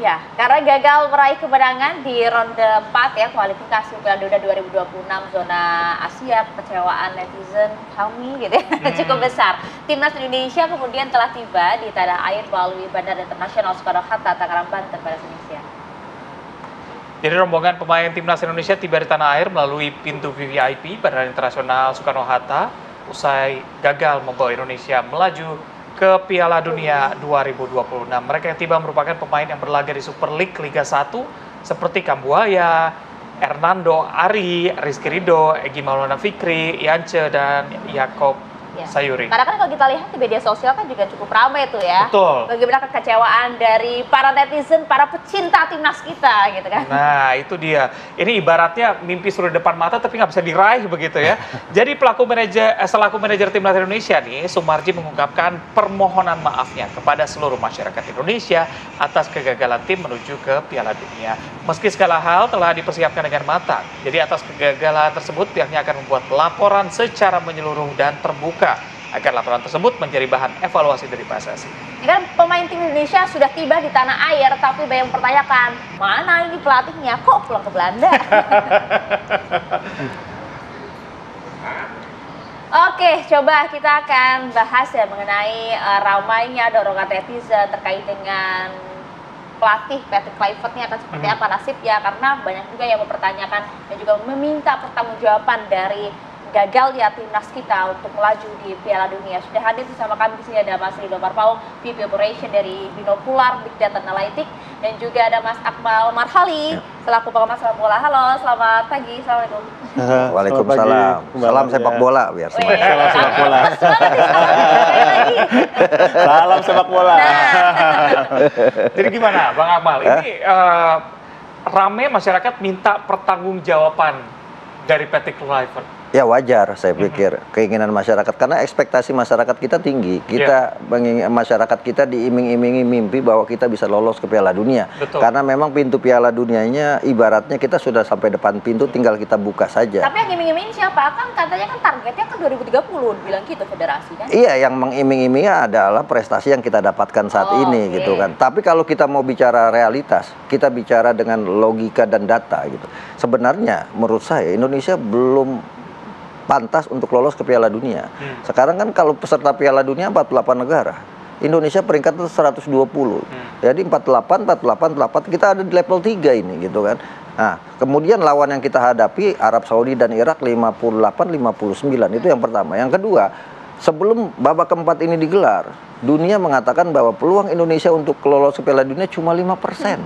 Ya, karena gagal meraih kemenangan di ronde 4 ya kualifikasi Piala Dunia 2026 zona Asia, kekecewaan netizen kami gitu ya cukup besar. Timnas Indonesia kemudian telah tiba di tanah air melalui Bandara Internasional Soekarno-Hatta, Tangerang, Banten pada Senin siang. Jadi rombongan pemain Timnas Indonesia tiba di tanah air melalui pintu VVIP Bandara Internasional Soekarno-Hatta usai gagal membawa Indonesia melaju ke Piala Dunia 2026. Mereka yang tiba merupakan pemain yang berlaga di Super League Liga 1 seperti Kambuaya, Hernando Ari, Rizky Ridho, Egy Maulana Fikri, Yance, dan Yakob Sayuri. Karena kan kalau kita lihat di media sosial kan juga cukup ramai tuh ya. Betul. Bagaimana kekecewaan dari para netizen, para pecinta timnas kita gitu kan. Nah itu dia. Ini ibaratnya mimpi sudah depan mata tapi nggak bisa diraih begitu ya. Jadi selaku manajer timnas Indonesia nih, Sumarji mengungkapkan permohonan maafnya kepada seluruh masyarakat Indonesia atas kegagalan tim menuju ke Piala Dunia. Meski segala hal telah dipersiapkan dengan matang. Jadi atas kegagalan tersebut pihaknya akan membuat laporan secara menyeluruh dan terbuka agar laporan tersebut menjadi bahan evaluasi dari PSSI. Ini kan pemain tim Indonesia sudah tiba di tanah air, tapi banyak mempertanyakan, mana ini pelatihnya, kok pulang ke Belanda? Oke, coba kita akan bahas ya mengenai ramainya dorongan netizen terkait dengan pelatih Patrick Kluivert ini akan seperti apa nasibnya, karena banyak juga yang mempertanyakan dan juga meminta pertanggungjawaban dari gagalnya timnas kita untuk melaju di Piala Dunia. Sudah hadir bersama kami di sini ada Mas Rido Marpaung, VP Operation dari Binokular Big Data Analytics, dan juga ada Mas Akmal Marhali selaku pengamat sepak bola. Halo, selamat pagi. Assalamualaikum. Waalaikumsalam. Salam sepak bola biar semua. Salam sepak bola. Salam sepak bola. Jadi gimana, Bang Akmal? Ini rame masyarakat minta pertanggungjawaban dari Patrick Kluivert. Ya wajar saya pikir keinginan masyarakat, karena ekspektasi masyarakat kita tinggi. Kita masyarakat kita diiming-imingi mimpi bahwa kita bisa lolos ke Piala Dunia. Betul. Karena memang pintu Piala Dunianya ibaratnya kita sudah sampai depan pintu, tinggal kita buka saja. Tapi yang iming-iming siapa? Kan katanya kan targetnya kan 2030, bilang gitu federasi kan? Iya, yang mengiming-imingi adalah prestasi yang kita dapatkan saat ini gitu kan. Tapi kalau kita mau bicara realitas, kita bicara dengan logika dan data gitu. Sebenarnya menurut saya Indonesia belum pantas untuk lolos ke Piala Dunia. Sekarang kan kalau peserta Piala Dunia 48 negara. Indonesia peringkat 120. Jadi 48, 48, kita ada di level 3 ini gitu kan. Nah, kemudian lawan yang kita hadapi Arab Saudi dan Irak 58, 59. Itu yang pertama. Yang kedua, sebelum babak keempat ini digelar, dunia mengatakan bahwa peluang Indonesia untuk lolos ke Piala Dunia cuma 5%.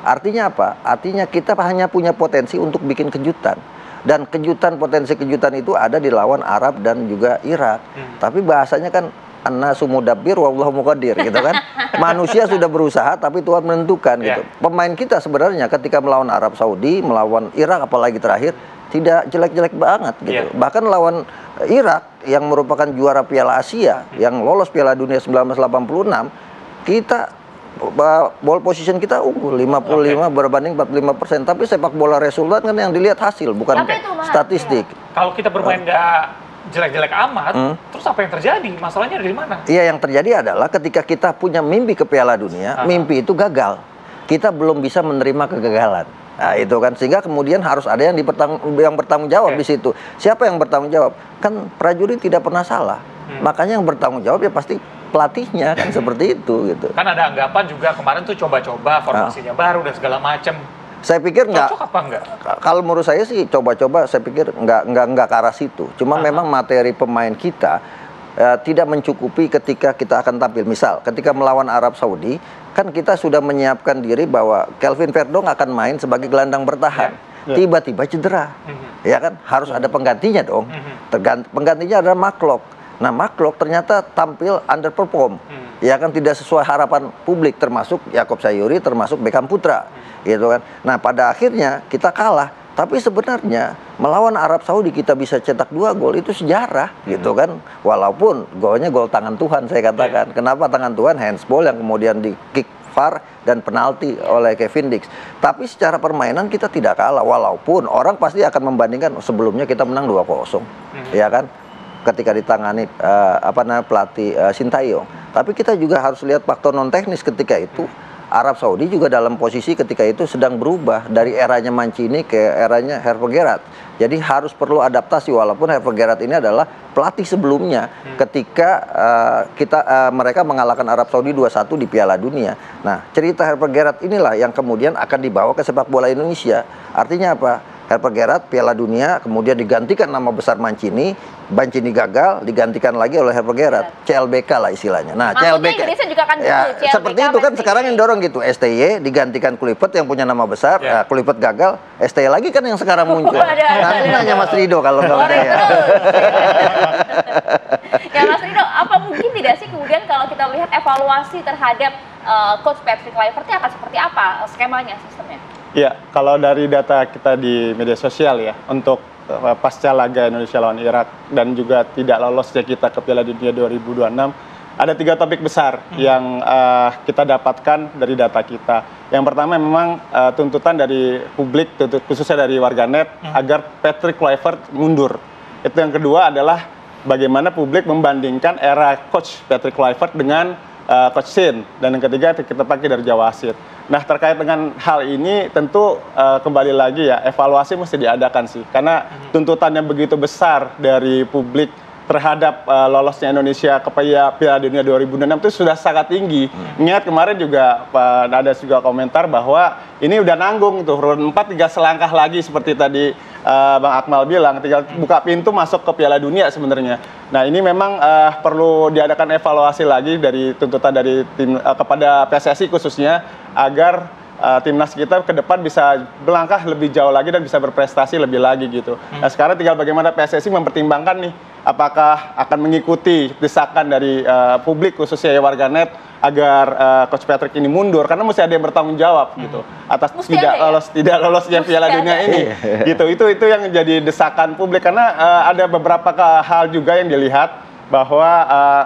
Artinya apa? Artinya kita hanya punya potensi untuk bikin kejutan. Dan potensi kejutan itu ada di lawan Arab dan juga Irak. Tapi bahasanya kan annasu mudabbir wallahu muqaddir gitu kan. Manusia sudah berusaha tapi Tuhan menentukan gitu. Pemain kita sebenarnya ketika melawan Arab Saudi, melawan Irak apalagi terakhir tidak jelek-jelek banget gitu. Bahkan lawan Irak yang merupakan juara Piala Asia yang lolos Piala Dunia 1986, kita ball position kita unggul 55 berbanding 45%. Tapi sepak bola resultan kan yang dilihat hasil, bukan statistik. Kalau kita bermain nggak jelek-jelek amat, terus apa yang terjadi? Masalahnya dari mana? Iya, yang terjadi adalah ketika kita punya mimpi ke Piala Dunia, mimpi itu gagal. Kita belum bisa menerima kegagalan. Nah, itu kan, sehingga kemudian harus ada yang bertanggung jawab di situ. Siapa yang bertanggung jawab? Kan prajurit tidak pernah salah. Makanya yang bertanggung jawab ya pasti pelatihnya kan seperti itu gitu. Kan ada anggapan juga kemarin tuh coba-coba formasinya baru dan segala macam. Saya pikir nggak. Cocok apa enggak? Kalau menurut saya sih coba-coba, saya pikir nggak ke arah situ. Cuma memang materi pemain kita tidak mencukupi ketika kita akan tampil. Misal ketika melawan Arab Saudi, kan kita sudah menyiapkan diri bahwa Kelvin Verdong akan main sebagai gelandang bertahan. Tiba-tiba cedera, ya kan harus ada penggantinya dong. Penggantinya adalah Mark. Nah, Mark ternyata tampil underperform, ya kan tidak sesuai harapan publik, termasuk Yakob Sayuri, termasuk Beckham Putra, gitu kan. Nah, pada akhirnya kita kalah. Tapi sebenarnya melawan Arab Saudi kita bisa cetak 2 gol itu sejarah, gitu kan. Walaupun golnya gol tangan Tuhan saya katakan. Kenapa tangan Tuhan? Handsball yang kemudian di kick VAR dan penalti oleh Kevin Dix. Tapi secara permainan kita tidak kalah, walaupun orang pasti akan membandingkan sebelumnya kita menang 2-0, ya kan. Ketika ditangani pelatih Sintayong. Tapi kita juga harus lihat faktor non teknis ketika itu. Arab Saudi juga dalam posisi ketika itu sedang berubah dari eranya Mancini ke eranya Hervé Gerrard. Jadi harus perlu adaptasi, walaupun Hervé Gerrard ini adalah pelatih sebelumnya ketika mereka mengalahkan Arab Saudi 2-1 di Piala Dunia. Nah, cerita Hervé Gerrard inilah yang kemudian akan dibawa ke sepak bola Indonesia. Artinya apa? Hervé Gerrard Piala Dunia, kemudian digantikan nama besar Mancini gagal, digantikan lagi oleh Hervé Gerrard, CLBK lah istilahnya. Nah, Maksudnya CLBK Indonesia juga kan ya, gitu, CLBK seperti itu kan sekarang yang dorong gitu. STY digantikan Kluivert yang punya nama besar, Kluivert gagal, STY lagi kan yang sekarang muncul. Nanti nanya Mas Rido kalau nggak percaya. Ya Mas Rido, apa mungkin tidak sih kemudian kalau kita lihat evaluasi terhadap Coach Patrick Kluivert akan seperti apa skemanya, sistemnya? Ya, kalau dari data kita di media sosial ya, untuk pasca laga Indonesia lawan Irak dan juga tidak lolosnya kita ke Piala Dunia 2026, ada 3 topik besar yang kita dapatkan dari data kita. Yang pertama memang tuntutan dari publik, khususnya dari warganet, agar Patrick Kluivert mundur. Itu yang kedua adalah bagaimana publik membandingkan era Coach Patrick Kluivert dengan Coach Shin, dan yang ketiga kita pakai dari Jawa Wasit. Nah, terkait dengan hal ini tentu kembali lagi ya, evaluasi mesti diadakan sih, karena tuntutannya begitu besar dari publik terhadap lolosnya Indonesia ke Piala Dunia 2026 itu sudah sangat tinggi. Ingat kemarin juga ada juga komentar bahwa ini udah nanggung tuh, round 4 tinggal selangkah lagi seperti tadi Bang Akmal bilang, tinggal buka pintu masuk ke Piala Dunia sebenarnya. Nah, ini memang perlu diadakan evaluasi lagi dari tuntutan dari tim kepada PSSI khususnya, agar timnas kita ke depan bisa melangkah lebih jauh lagi dan bisa berprestasi lebih lagi gitu. Nah, sekarang tinggal bagaimana PSSI mempertimbangkan nih, apakah akan mengikuti desakan dari publik khususnya warganet agar Coach Patrick ini mundur, karena mesti ada yang bertanggung jawab gitu atas tidak lolosnya Piala Dunia ini gitu. Itu yang jadi desakan publik, karena ada beberapa hal juga yang dilihat bahwa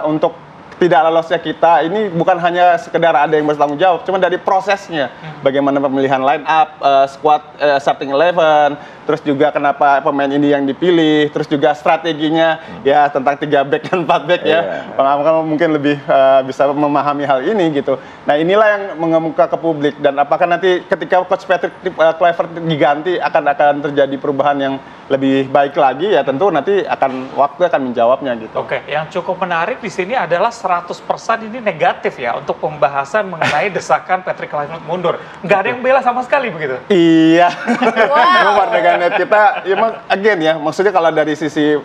untuk tidak lolosnya kita ini bukan hanya sekedar ada yang bertanggung jawab, cuma dari prosesnya, bagaimana pemilihan line up, squad starting 11, terus juga kenapa pemain ini yang dipilih, terus juga strateginya ya tentang 3 back dan 4 back ya. Bang Akmal mungkin lebih bisa memahami hal ini gitu. Nah, inilah yang mengemuka ke publik, dan apakah nanti ketika Coach Patrick Kluivert diganti akan terjadi perubahan yang lebih baik lagi, ya tentu nanti waktu akan menjawabnya gitu. Oke, yang cukup menarik di sini adalah 100% ini negatif ya untuk pembahasan mengenai desakan Patrick Kluivert mundur. Nggak ada yang bela sama sekali begitu? Iya. Wow. Warganet kita, emang again ya, maksudnya kalau dari sisi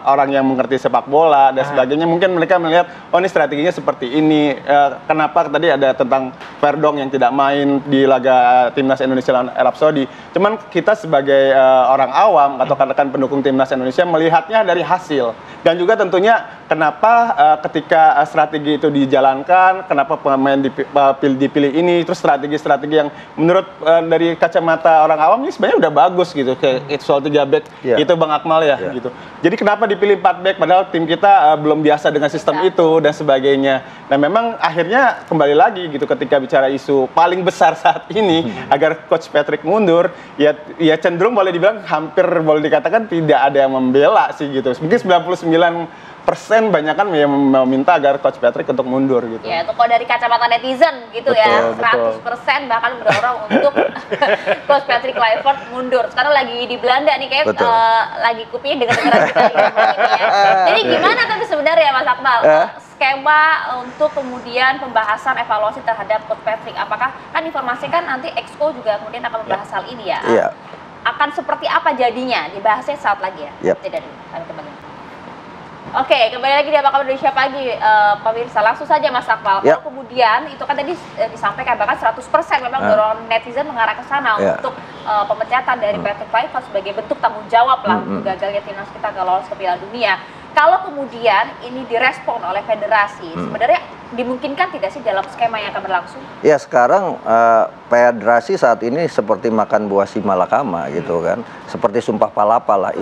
orang yang mengerti sepak bola dan sebagainya, mungkin mereka melihat, oh ini strateginya seperti ini. Kenapa tadi ada tentang Verdong yang tidak main di laga timnas Indonesia lawan Arab Saudi. Cuman kita sebagai orang awam atau rekan-rekan pendukung timnas Indonesia melihatnya dari hasil, dan juga tentunya kenapa ketika strategi itu dijalankan, kenapa pemain dipilih ini, terus strategi-strategi yang menurut dari kacamata orang awam ini sebenarnya udah bagus gitu, kayak soal 3 back itu Bang Akmal ya gitu. Jadi kenapa dipilih 4 back padahal tim kita belum biasa dengan sistem itu dan sebagainya. Nah, memang akhirnya kembali lagi gitu, ketika bicara isu paling besar saat ini agar Coach Patrick mundur, ya cenderung boleh dibilang hampir boleh dikatakan tidak ada yang membela sih gitu. Mungkin 99% banyak kan yang meminta agar Coach Patrick untuk mundur gitu. Ya, itu kalau dari kacamata netizen gitu, betul, ya, 100% bahkan mendorong untuk Coach Patrick Kluivert mundur. Sekarang lagi di Belanda nih, kayak lagi kupingnya dengar-dengar kita ya. Jadi gimana tapi sebenarnya Mas Akmal, skema untuk kemudian pembahasan evaluasi terhadap Coach Patrick? Apakah kan informasi kan nanti Exco juga kemudian akan membahas hal ini ya? Akan seperti apa jadinya? Dibahasnya saat lagi ya. Tidak dulu, kami kembali. Oke, kembali lagi di Apa Kabar Indonesia Pagi, pemirsa. Langsung saja Mas Akmal, kalau kemudian itu kan tadi disampaikan bahkan 100% memang dorongan netizen mengarah ke sana untuk pemecatan dari Patrick Kluivert sebagai bentuk tanggung jawab lah gagalnya timnas kita nggak lolos ke Piala Dunia. Kalau kemudian ini direspon oleh federasi, sebenarnya dimungkinkan tidak sih dalam skema yang akan berlangsung? Ya, sekarang federasi saat ini seperti makan buah si malakama gitu kan. Seperti sumpah palapa lah,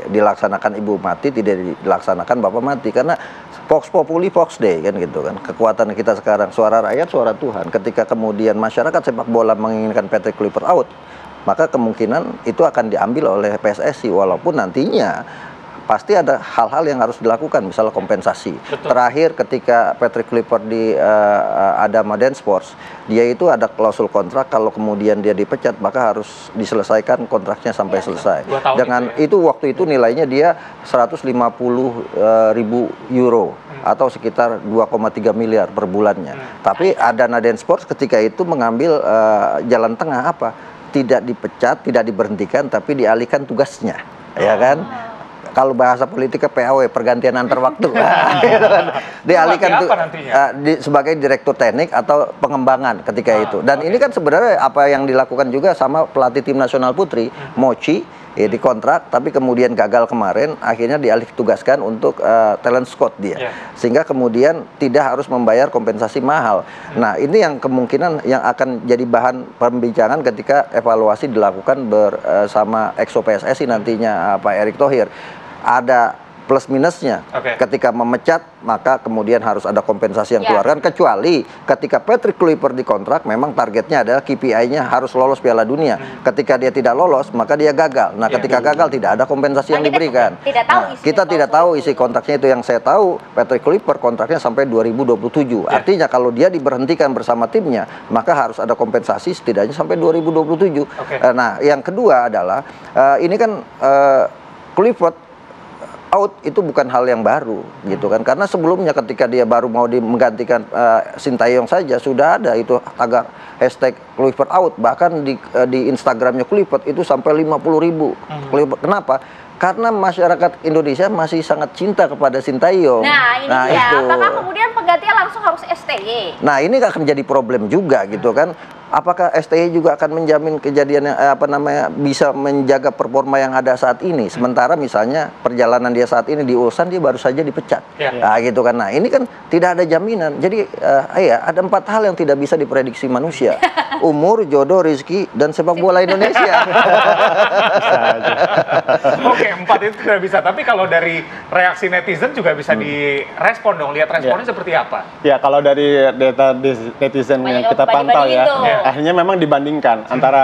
dilaksanakan ibu mati, tidak dilaksanakan bapak mati. Karena Vox Populi, Vox Dei kan gitu kan. Kekuatan kita sekarang, suara rakyat, suara Tuhan. Ketika kemudian masyarakat sepak bola menginginkan Patrick Kluivert out, maka kemungkinan itu akan diambil oleh PSSI, walaupun nantinya pasti ada hal-hal yang harus dilakukan, misalnya kompensasi. Betul. Terakhir ketika Patrick Kluivert di Adama Dance Sports, dia itu ada klausul kontrak kalau kemudian dia dipecat maka harus diselesaikan kontraknya sampai selesai. 2 tahun Dengan itu itu waktu itu nilainya dia 150.000 euro atau sekitar 2,3 miliar per bulannya. Tapi Adana Dance Sports ketika itu mengambil jalan tengah apa? Tidak dipecat, tidak diberhentikan, tapi dialihkan tugasnya, ya kan? Kalau bahasa politiknya PAW, pergantian antar waktu. Gitu kan. Dialihkan sebagai direktur teknik atau pengembangan ketika itu. Dan ini kan sebenarnya apa yang dilakukan juga sama pelatih tim nasional putri, Mochi, dikontrak, tapi kemudian gagal kemarin, akhirnya dialih tugaskan untuk talent scout dia. Sehingga kemudian tidak harus membayar kompensasi mahal. Nah, ini yang kemungkinan yang akan jadi bahan pembicaraan ketika evaluasi dilakukan bersama EXO PSSI nantinya Pak Erick Thohir. Ada plus minusnya. Ketika memecat, maka kemudian harus ada kompensasi yang keluarkan. Kecuali ketika Patrick Kluivert dikontrak, memang targetnya adalah KPI-nya harus lolos Piala Dunia. Ketika dia tidak lolos, maka dia gagal. Nah, ketika gagal tidak ada kompensasi yang diberikan. Kita tidak tahu isi kontraknya itu. Yang saya tahu, Patrick Kluivert kontraknya sampai 2027. Artinya kalau dia diberhentikan bersama timnya, maka harus ada kompensasi setidaknya sampai 2027. Nah, yang kedua adalah ini kan Kluivert out itu bukan hal yang baru gitu kan, karena sebelumnya ketika dia baru mau menggantikan Sintayong saja sudah ada itu tagar hashtag Kluivert out, bahkan di Instagramnya Kluivert itu sampai 50.000. Kenapa? Karena masyarakat Indonesia masih sangat cinta kepada Sintayong. Nah, ini dia. Apakah kemudian penggantinya langsung harus STY? Nah, ini akan jadi problem juga gitu kan. Apakah STY juga akan menjamin kejadian yang bisa menjaga performa yang ada saat ini? Sementara misalnya perjalanan dia saat ini di Ulsan dia baru saja dipecat. Nah, gitu kan. Nah, ini kan tidak ada jaminan. Jadi ada 4 hal yang tidak bisa diprediksi manusia. Umur, jodoh, rezeki, dan sepak bola Indonesia. Oke, 4 itu tidak bisa. Tapi kalau dari reaksi netizen juga bisa direspon dong. Lihat responnya seperti apa? Ya, kalau dari data netizen yang kita pantau ya, akhirnya memang dibandingkan antara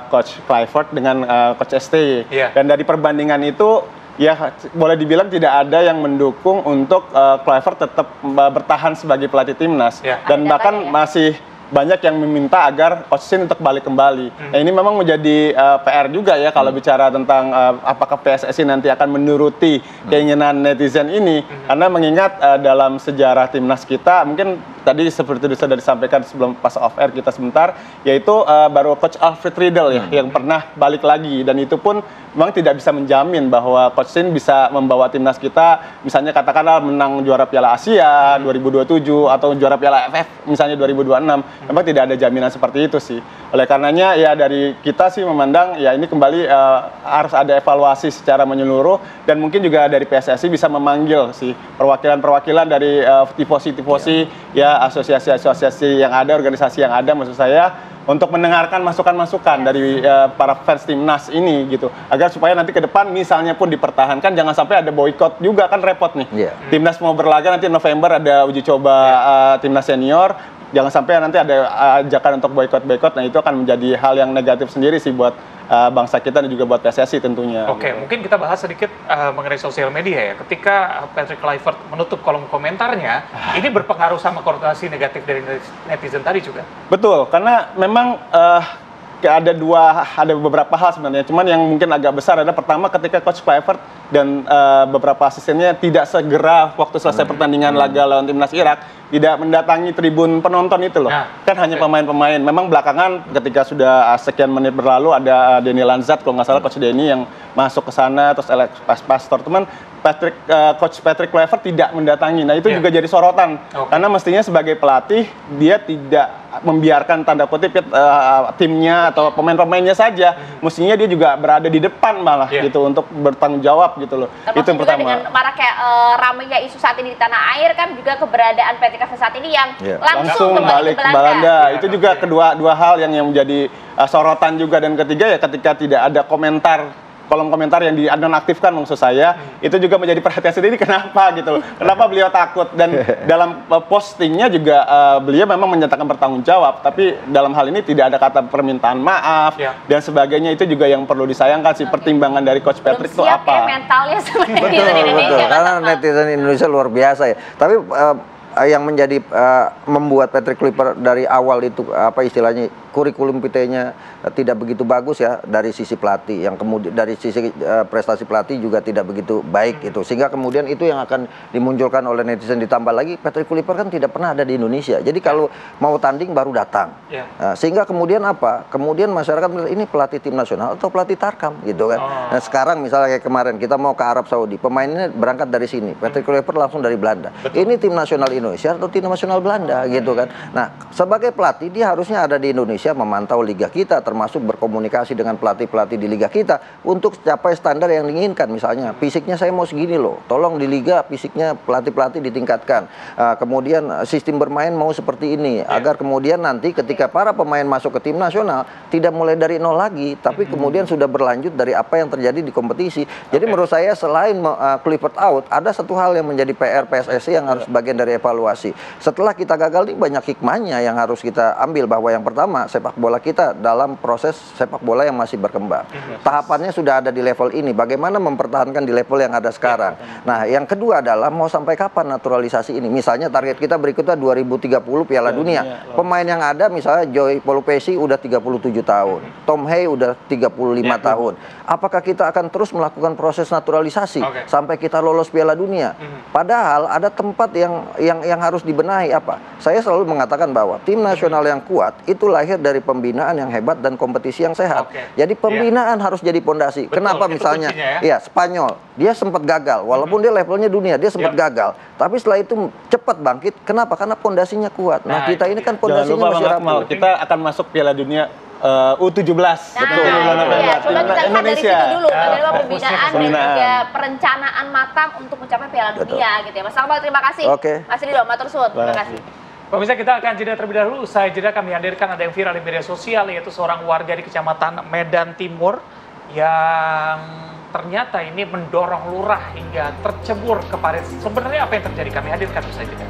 Coach Kluivert dengan Coach STY. Dan dari perbandingan itu, ya boleh dibilang tidak ada yang mendukung untuk Kluivert tetap bertahan sebagai pelatih timnas. Dan bahkan masih banyak yang meminta agar Coach Shin untuk balik kembali. Nah, ini memang menjadi PR juga ya kalau bicara tentang apakah PSSI nanti akan menuruti keinginan netizen ini. Karena mengingat dalam sejarah timnas kita, mungkin tadi seperti sudah disampaikan sebelum pas off air kita sebentar, yaitu baru Coach Alfred Riedel ya yang pernah balik lagi, dan itu pun memang tidak bisa menjamin bahwa Coach Shin bisa membawa timnas kita misalnya katakanlah menang juara Piala Asia 2027 atau juara Piala AFF misalnya 2026. Memang tidak ada jaminan seperti itu sih. Oleh karenanya ya dari kita sih memandang ya ini kembali harus ada evaluasi secara menyeluruh, dan mungkin juga dari PSSI bisa memanggil sih perwakilan-perwakilan dari tifosi-tifosi ya asosiasi-asosiasi yang ada, organisasi yang ada maksud saya, untuk mendengarkan masukan-masukan dari para fans timnas ini gitu, agar supaya nanti ke depan misalnya pun dipertahankan jangan sampai ada boykot juga, kan repot nih. Timnas mau berlaga nanti November ada uji coba timnas senior, jangan sampai nanti ada ajakan untuk boykot-boykot. Nah, itu akan menjadi hal yang negatif sendiri sih buat bangsa kita dan juga buat PSSI tentunya. Oke, mungkin kita bahas sedikit mengenai sosial media ya. Ketika Patrick Kluivert menutup kolom komentarnya, ini berpengaruh sama konotasi negatif dari netizen tadi juga. Betul, karena memang ada beberapa hal sebenarnya. Cuman yang mungkin agak besar adalah pertama ketika Coach Kluivert dan beberapa asistennya tidak segera waktu selesai pertandingan laga lawan timnas Irak tidak mendatangi tribun penonton itu loh. Kan hanya pemain-pemain. Memang belakangan ketika sudah sekian menit berlalu ada Denny Lanzat kalau nggak salah, Coach Denny yang masuk ke sana, terus Alex Pastor. Teman Coach Patrick Kluivert tidak mendatangi. Nah, itu juga jadi sorotan. Karena mestinya sebagai pelatih dia tidak membiarkan tanda kutip timnya atau pemain-pemainnya saja. Mestinya dia juga berada di depan malah gitu untuk bertanggung jawab gitu loh. Termasuk itu yang pertama. Dengan maraknya ramainya isu saat ini di tanah air kan juga keberadaan Patrick Kluivert saat ini yang langsung kembali ke Belanda. Itu juga dua hal yang menjadi sorotan juga. Dan ketiga ya ketika tidak ada komentar kolom komentar yang dinonaktifkan maksud saya, itu juga menjadi perhatian sendiri kenapa gitu loh. Kenapa beliau takut, dan dalam postingnya juga beliau memang menyatakan bertanggung jawab, tapi dalam hal ini tidak ada kata permintaan maaf dan sebagainya. Itu juga yang perlu disayangkan sih, pertimbangan dari Coach Patrick itu apa. Mentalnya seperti Betul, karena netizen Indonesia luar biasa ya. Tapi yang menjadi membuat Patrick Kluivert dari awal itu apa istilahnya kurikulum vitae-nya tidak begitu bagus ya dari sisi pelatih, yang kemudian dari sisi prestasi pelatih juga tidak begitu baik itu, sehingga kemudian itu yang akan dimunculkan oleh netizen. Ditambah lagi Patrick Kluivert kan tidak pernah ada di Indonesia, jadi kalau mau tanding baru datang, sehingga kemudian apa? Kemudian masyarakat bilang ini pelatih tim nasional atau pelatih tarkam gitu kan. Nah sekarang misalnya kayak kemarin kita mau ke Arab Saudi, pemainnya berangkat dari sini, Patrick Kluivert langsung dari Belanda. Ini tim nasional Indonesia atau tim nasional Belanda gitu kan. Nah sebagai pelatih dia harusnya ada di Indonesia memantau liga kita, termasuk berkomunikasi dengan pelatih-pelatih di liga kita untuk capai standar yang diinginkan. Misalnya fisiknya saya mau segini loh, tolong di liga fisiknya pelatih-pelatih ditingkatkan. Kemudian sistem bermain mau seperti ini, agar kemudian nanti ketika para pemain masuk ke tim nasional tidak mulai dari nol lagi, tapi kemudian sudah berlanjut dari apa yang terjadi di kompetisi. Jadi menurut saya selain Kluivert out, ada satu hal yang menjadi PR PSSI yang harus bagian dari evaluasi. Setelah kita gagal ini banyak hikmahnya yang harus kita ambil, bahwa yang pertama sepak bola kita dalam proses sepak bola yang masih berkembang. Tahapannya sudah ada di level ini, bagaimana mempertahankan di level yang ada sekarang. Nah, yang kedua adalah mau sampai kapan naturalisasi ini? Misalnya target kita berikutnya 2030 Piala Dunia. Pemain yang ada misalnya Joy Polupesi udah 37 tahun, Tom Hay udah 35 tahun. Apakah kita akan terus melakukan proses naturalisasi sampai kita lolos Piala Dunia? Padahal ada tempat yang harus dibenahi apa? Saya selalu mengatakan bahwa tim nasional yang kuat itu lahir dari pembinaan yang hebat dan kompetisi yang sehat. Jadi pembinaan harus jadi pondasi. Kenapa misalnya ya Spanyol, dia sempat gagal walaupun dia levelnya dunia, dia sempat gagal. Tapi setelah itu cepat bangkit. Kenapa? Karena pondasinya kuat. Nah, kita ini kan pondasinya masih rapuh. Kita akan masuk Piala Dunia U17. Betul. Ya, coba kita lihat dari situ dulu, bagaimana pembinaan dan juga perencanaan matang untuk mencapai Piala Dunia gitu ya. Mas Akmal, terima kasih. Mas Ridho, matur suwun. Terima kasih. Pemirsa, kita akan jeda terlebih dahulu. Usai jeda kami hadirkan ada yang viral di media sosial, yaitu seorang warga di Kecamatan Medan Timur yang ternyata ini mendorong lurah hingga tercebur ke parit. Sebenarnya apa yang terjadi? Kami hadirkan usai jeda.